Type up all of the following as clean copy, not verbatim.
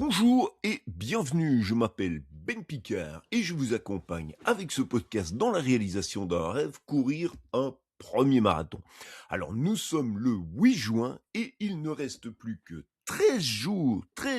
Bonjour et bienvenue, je m'appelle Ben Picard et je vous accompagne avec ce podcast dans la réalisation d'un rêve, courir un premier marathon. Alors nous sommes le 8 juin et il ne reste plus que 13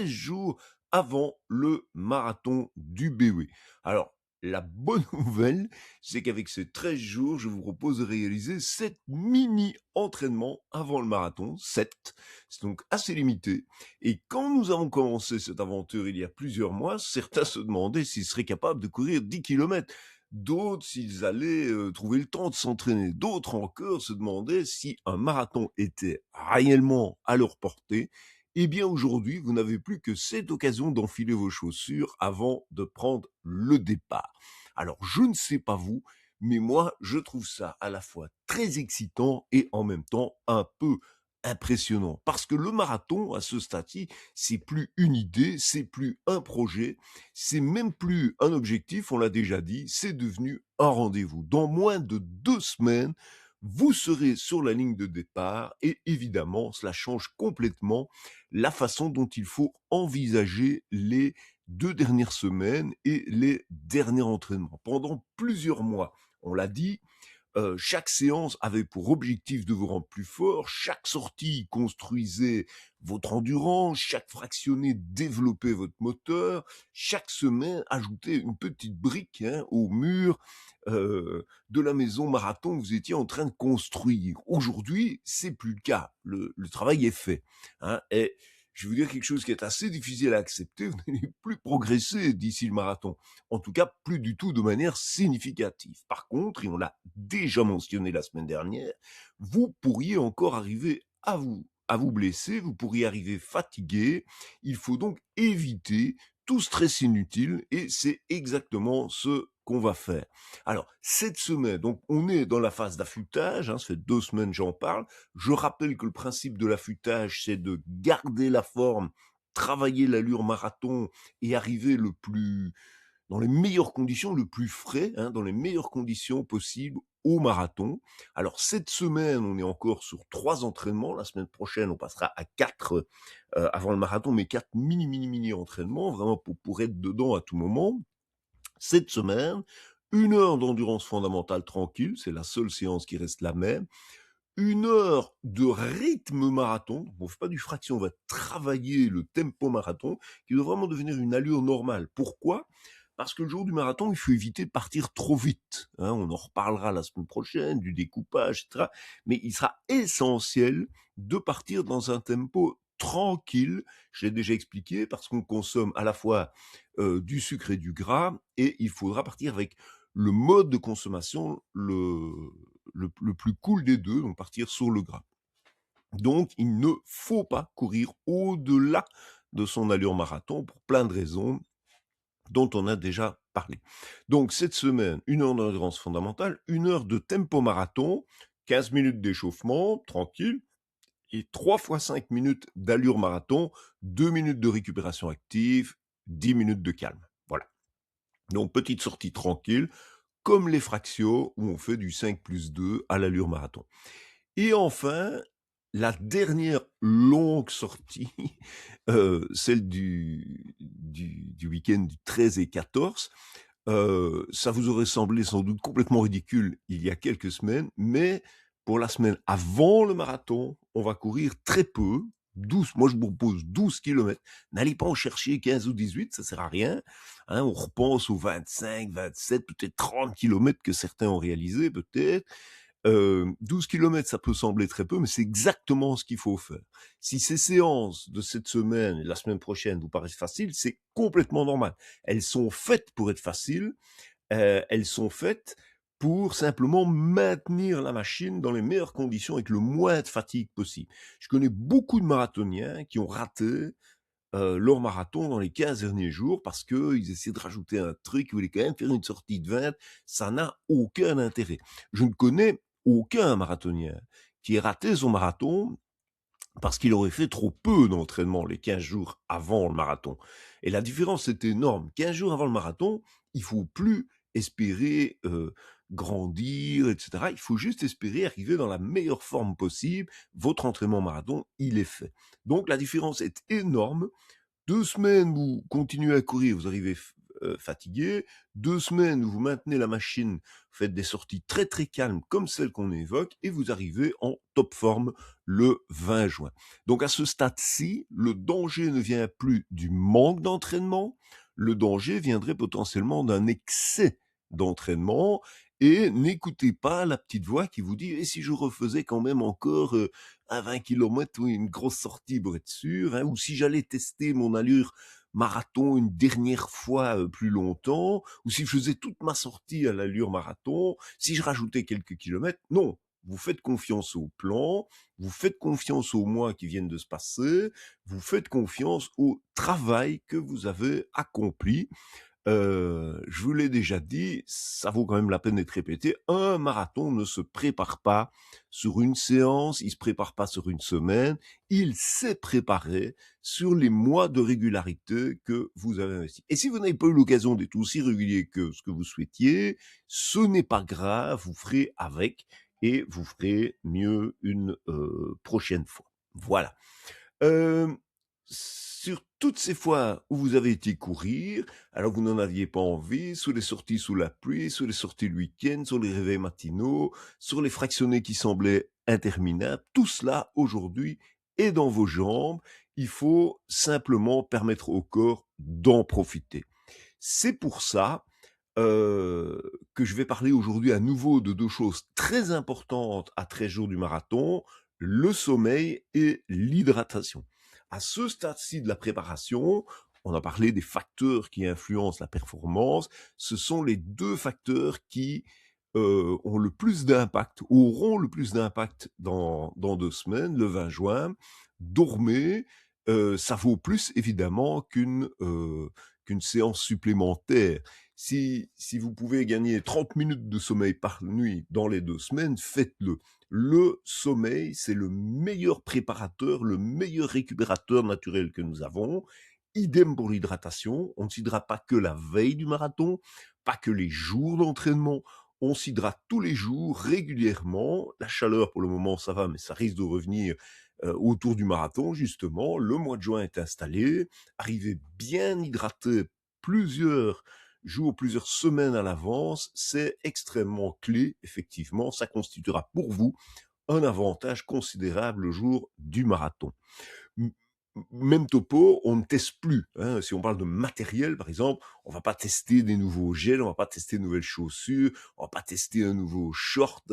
jours avant le marathon du BW. Alors la bonne nouvelle, c'est qu'avec ces 13 jours, je vous propose de réaliser 7 mini-entraînements avant le marathon, 7, c'est donc assez limité. Et quand nous avons commencé cette aventure il y a plusieurs mois, certains se demandaient s'ils seraient capables de courir 10 kilomètres. D'autres s'ils allaient trouver le temps de s'entraîner. D'autres encore se demandaient si un marathon était réellement à leur portée. Eh bien aujourd'hui, vous n'avez plus que cette occasion d'enfiler vos chaussures avant de prendre le départ. Alors je ne sais pas vous, mais moi je trouve ça à la fois très excitant et en même temps un peu impressionnant. Parce que le marathon, à ce stade-ci, c'est plus une idée, c'est plus un projet, c'est même plus un objectif, on l'a déjà dit, c'est devenu un rendez-vous. Dans moins de 2 semaines, vous serez sur la ligne de départ et évidemment, cela change complètement la façon dont il faut envisager les 2 dernières semaines et les derniers entraînements. Pendant plusieurs mois, on l'a dit, chaque séance avait pour objectif de vous rendre plus fort, chaque sortie construisait votre endurance, chaque fractionné développait votre moteur, chaque semaine ajoutait une petite brique au mur de la maison marathon que vous étiez en train de construire. Aujourd'hui, c'est plus le cas. Le travail est fait. Et je vais vous dire quelque chose qui est assez difficile à accepter, vous n'allez plus progresser d'ici le marathon. En tout cas, plus du tout de manière significative. Par contre, et on l'a déjà mentionné la semaine dernière, vous pourriez encore arriver à vous blesser, vous pourriez arriver fatigué. Il faut donc éviter tout stress inutile et c'est exactement ce qu'on va faire. Alors, cette semaine, donc on est dans la phase d'affûtage, ça fait 2 semaines j'en parle. Je rappelle que le principe de l'affûtage, c'est de garder la forme, travailler l'allure marathon et arriver dans les meilleures conditions, le plus frais, dans les meilleures conditions possibles au marathon. Alors cette semaine, on est encore sur 3 entraînements. La semaine prochaine, on passera à 4 avant le marathon, mais 4 mini entraînements, vraiment pour être dedans à tout moment. Cette semaine, 1 heure d'endurance fondamentale tranquille, c'est la seule séance qui reste la même. 1 heure de rythme marathon, on ne fait pas du fraction, on va travailler le tempo marathon, qui doit vraiment devenir une allure normale. Pourquoi ? Parce que le jour du marathon, il faut éviter de partir trop vite. On en reparlera la semaine prochaine, du découpage, etc. Mais il sera essentiel de partir dans un tempo tranquille, je l'ai déjà expliqué, parce qu'on consomme à la fois du sucre et du gras, et il faudra partir avec le mode de consommation le plus cool des deux, donc partir sur le gras. Donc, il ne faut pas courir au-delà de son allure marathon pour plein de raisons dont on a déjà parlé. Donc, cette semaine, 1 heure d'endurance fondamentale, 1 heure de tempo marathon, 15 minutes d'échauffement, tranquille, et 3 fois 5 minutes d'allure marathon, 2 minutes de récupération active, 10 minutes de calme. Voilà. Donc, petite sortie tranquille, comme les fractios où on fait du 5+2 à l'allure marathon. Et enfin, la dernière longue sortie, celle du week-end du 13 et 14, ça vous aurait semblé sans doute complètement ridicule il y a quelques semaines, mais pour la semaine avant le marathon, on va courir très peu, 12, moi je vous propose 12 kilomètres. N'allez pas en chercher 15 ou 18, ça sert à rien. On repense aux 25, 27, peut-être 30 kilomètres que certains ont réalisé, peut-être. 12 kilomètres, ça peut sembler très peu, mais c'est exactement ce qu'il faut faire. Si ces séances de cette semaine et la semaine prochaine vous paraissent faciles, c'est complètement normal. Elles sont faites pour être faciles, elles sont faites pour simplement maintenir la machine dans les meilleures conditions avec le moins de fatigue possible. Je connais beaucoup de marathoniens qui ont raté leur marathon dans les 15 derniers jours parce qu'ils essaient de rajouter un truc, ils voulaient quand même faire une sortie de 20, ça n'a aucun intérêt. Je ne connais aucun marathonien qui ait raté son marathon parce qu'il aurait fait trop peu d'entraînement les 15 jours avant le marathon. Et la différence est énorme. 15 jours avant le marathon, il faut plus espérer grandir, etc. Il faut juste espérer arriver dans la meilleure forme possible. Votre entraînement marathon, il est fait. Donc la différence est énorme. 2 semaines, vous continuez à courir, vous arrivez fatigué. 2 semaines où vous maintenez la machine, faites des sorties très, très calmes comme celles qu'on évoque et vous arrivez en top forme le 20 juin. Donc à ce stade-ci, le danger ne vient plus du manque d'entraînement, le danger viendrait potentiellement d'un excès d'entraînement et n'écoutez pas la petite voix qui vous dit: «Et si je refaisais quand même encore, un 20 kilomètres ou une grosse sortie pour être sûr, hein, ou si j'allais tester mon allure marathon une dernière fois, plus longtemps, ou si je faisais toute ma sortie à l'allure marathon, si je rajoutais quelques kilomètres». Non, vous faites confiance au plan, vous faites confiance aux mois qui viennent de se passer, vous faites confiance au travail que vous avez accompli. Je vous l'ai déjà dit, ça vaut quand même la peine d'être répété, un marathon ne se prépare pas sur une séance, il se prépare pas sur une semaine, il s'est préparé sur les mois de régularité que vous avez investis. Et si vous n'avez pas eu l'occasion d'être aussi régulier que ce que vous souhaitiez, ce n'est pas grave, vous ferez avec et vous ferez mieux une, prochaine fois. Voilà. Hem, sur toutes ces fois où vous avez été courir, alors vous n'en aviez pas envie, sur les sorties sous la pluie, sur les sorties le week-end, sur les réveils matinaux, sur les fractionnés qui semblaient interminables, tout cela aujourd'hui est dans vos jambes. Il faut simplement permettre au corps d'en profiter. C'est pour ça, que je vais parler aujourd'hui à nouveau de 2 choses très importantes à 13 jours du marathon, le sommeil et l'hydratation. À ce stade-ci de la préparation, on a parlé des facteurs qui influencent la performance. Ce sont les 2 facteurs qui, ont le plus d'impact, auront le plus d'impact dans 2 semaines, le 20 juin. Dormez, ça vaut plus évidemment qu'une séance supplémentaire. Si vous pouvez gagner 30 minutes de sommeil par nuit dans les 2 semaines, faites-le. Le sommeil, c'est le meilleur préparateur, le meilleur récupérateur naturel que nous avons. Idem pour l'hydratation, on ne s'hydrate pas que la veille du marathon, pas que les jours d'entraînement, on s'hydrate tous les jours, régulièrement. La chaleur, pour le moment, ça va, mais ça risque de revenir, autour du marathon, justement. Le mois de juin est installé. Arrivez bien hydraté plusieurs jours, plusieurs semaines à l'avance, c'est extrêmement clé, effectivement. Ça constituera pour vous un avantage considérable le jour du marathon. M Même topo, on ne teste plus, hein. Si on parle de matériel, par exemple, on va pas tester des nouveaux gels, on va pas tester de nouvelles chaussures, on va pas tester un nouveau short,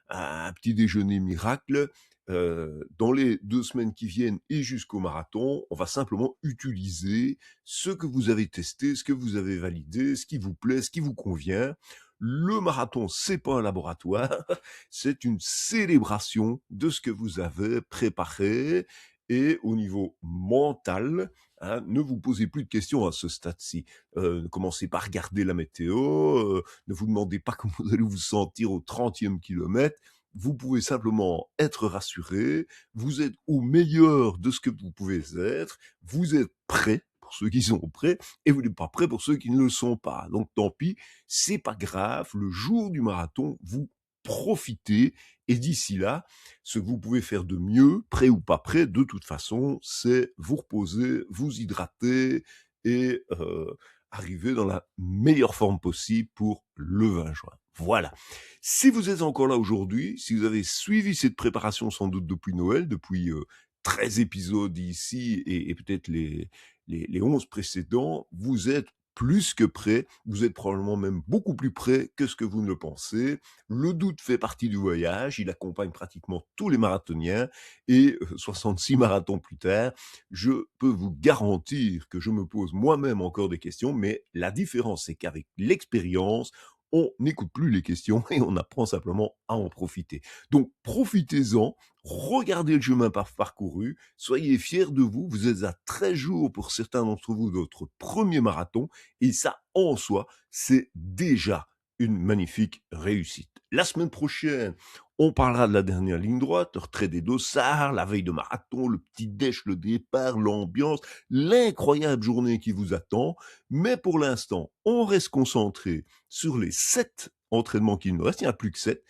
un petit déjeuner miracle. Dans les 2 semaines qui viennent et jusqu'au marathon, on va simplement utiliser ce que vous avez testé, ce que vous avez validé, ce qui vous plaît, ce qui vous convient. Le marathon, c'est pas un laboratoire, c'est une célébration de ce que vous avez préparé et au niveau mental, hein, ne vous posez plus de questions à ce stade-ci. Ne commencez pas à regarder la météo, ne vous demandez pas comment vous allez vous sentir au 30e kilomètre. Vous pouvez simplement être rassuré, vous êtes au meilleur de ce que vous pouvez être, vous êtes prêt pour ceux qui sont prêts et vous n'êtes pas prêt pour ceux qui ne le sont pas. Donc tant pis, c'est pas grave, le jour du marathon, vous profitez et d'ici là, ce que vous pouvez faire de mieux, prêt ou pas prêt, de toute façon, c'est vous reposer, vous hydrater et arriver dans la meilleure forme possible pour le 20 juin. Voilà. Si vous êtes encore là aujourd'hui, si vous avez suivi cette préparation sans doute depuis Noël, depuis 13 épisodes ici et peut-être les 11 précédents, vous êtes plus que prêt, vous êtes probablement même beaucoup plus prêt que ce que vous ne le pensez. Le doute fait partie du voyage, il accompagne pratiquement tous les marathoniens et 66 marathons plus tard, je peux vous garantir que je me pose moi-même encore des questions, mais la différence c'est qu'avec l'expérience, on n'écoute plus les questions et on apprend simplement à en profiter. Donc profitez-en, regardez le chemin parcouru, soyez fiers de vous, vous êtes à 13 jours pour certains d'entre vous de votre premier marathon et ça en soi, c'est déjà une magnifique réussite. La semaine prochaine, on parlera de la dernière ligne droite, le retrait des dossards, la veille de marathon, le petit déj, le départ, l'ambiance, l'incroyable journée qui vous attend. Mais pour l'instant, on reste concentré sur les 7 entraînements qu'il nous reste, il n'y en a plus que 7,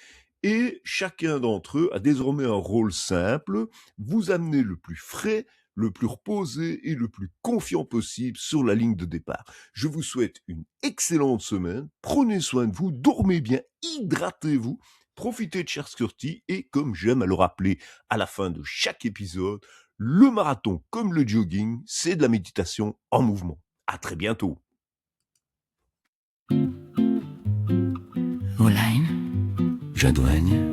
et chacun d'entre eux a désormais un rôle simple, vous amener le plus frais, le plus reposé et le plus confiant possible sur la ligne de départ. Je vous souhaite une excellente semaine, prenez soin de vous, dormez bien, hydratez-vous, profitez de Cher Scurti et comme j'aime à le rappeler à la fin de chaque épisode, le marathon comme le jogging, c'est de la méditation en mouvement. À très bientôt. Olaine, Jadouaigne,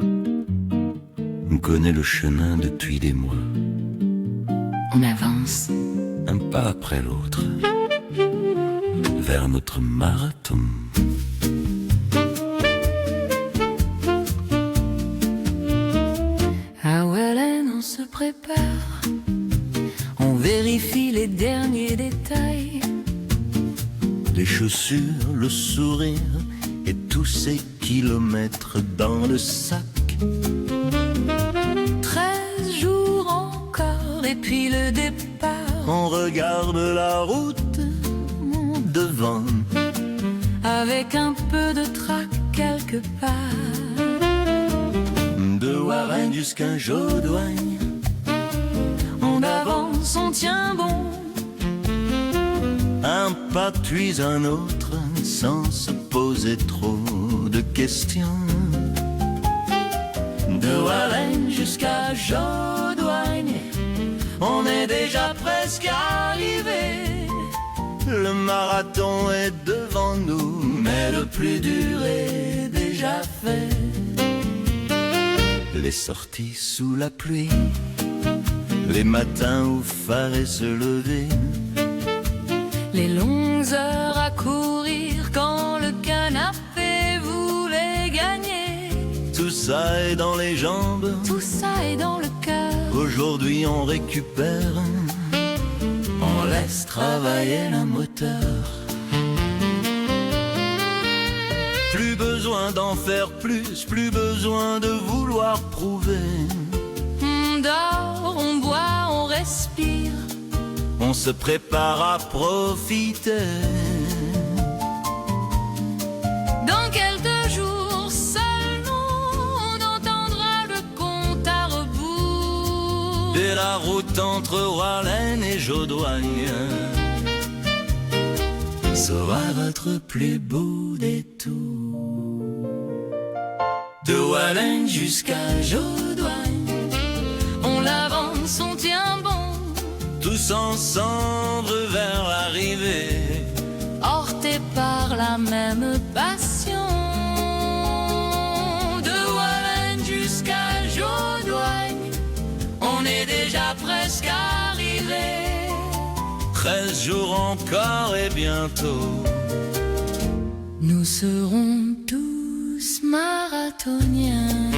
on connaît le chemin depuis des mois. On avance, un pas après l'autre, vers notre marathon. À Oualaine, on se prépare, on vérifie les derniers détails. Les chaussures, le sourire et tous ces kilomètres dans le sac. 13 jours encore et puis le départ. On regarde la route devant, avec un peu de trac quelque part. De Warren jusqu'à Jodouaigne, on avance, on tient bon. Un pas puis un autre, sans se poser trop de questions. De Warren jusqu'à Jodouaigne, on est déjà presque arrivé. Le marathon est devant nous, mais le plus dur est déjà fait. Les sorties sous la pluie, les matins où fallait se lever, les longues heures à courir quand le canapé voulait gagner. Tout ça est dans les jambes, tout ça est dans le cœur. Aujourd'hui on récupère, on laisse travailler le moteur. Plus besoin d'en faire plus, plus besoin de vouloir prouver. On dort, on boit, on respire, on se prépare à profiter. Dans quelques jours, seul nous, on entendra le compte à rebours. Et la route entre Oualaine et Jodouaigne sera votre plus beau détour. De Oualaine jusqu'à Jodouaigne, on l'avance, on tient bon. Tous ensemble vers l'arrivée, portés par la même passion. De Oualaine jusqu'à Jodouaigne, on est déjà presque arrivé. 13 jours encore et bientôt, nous serons tous marathoniens.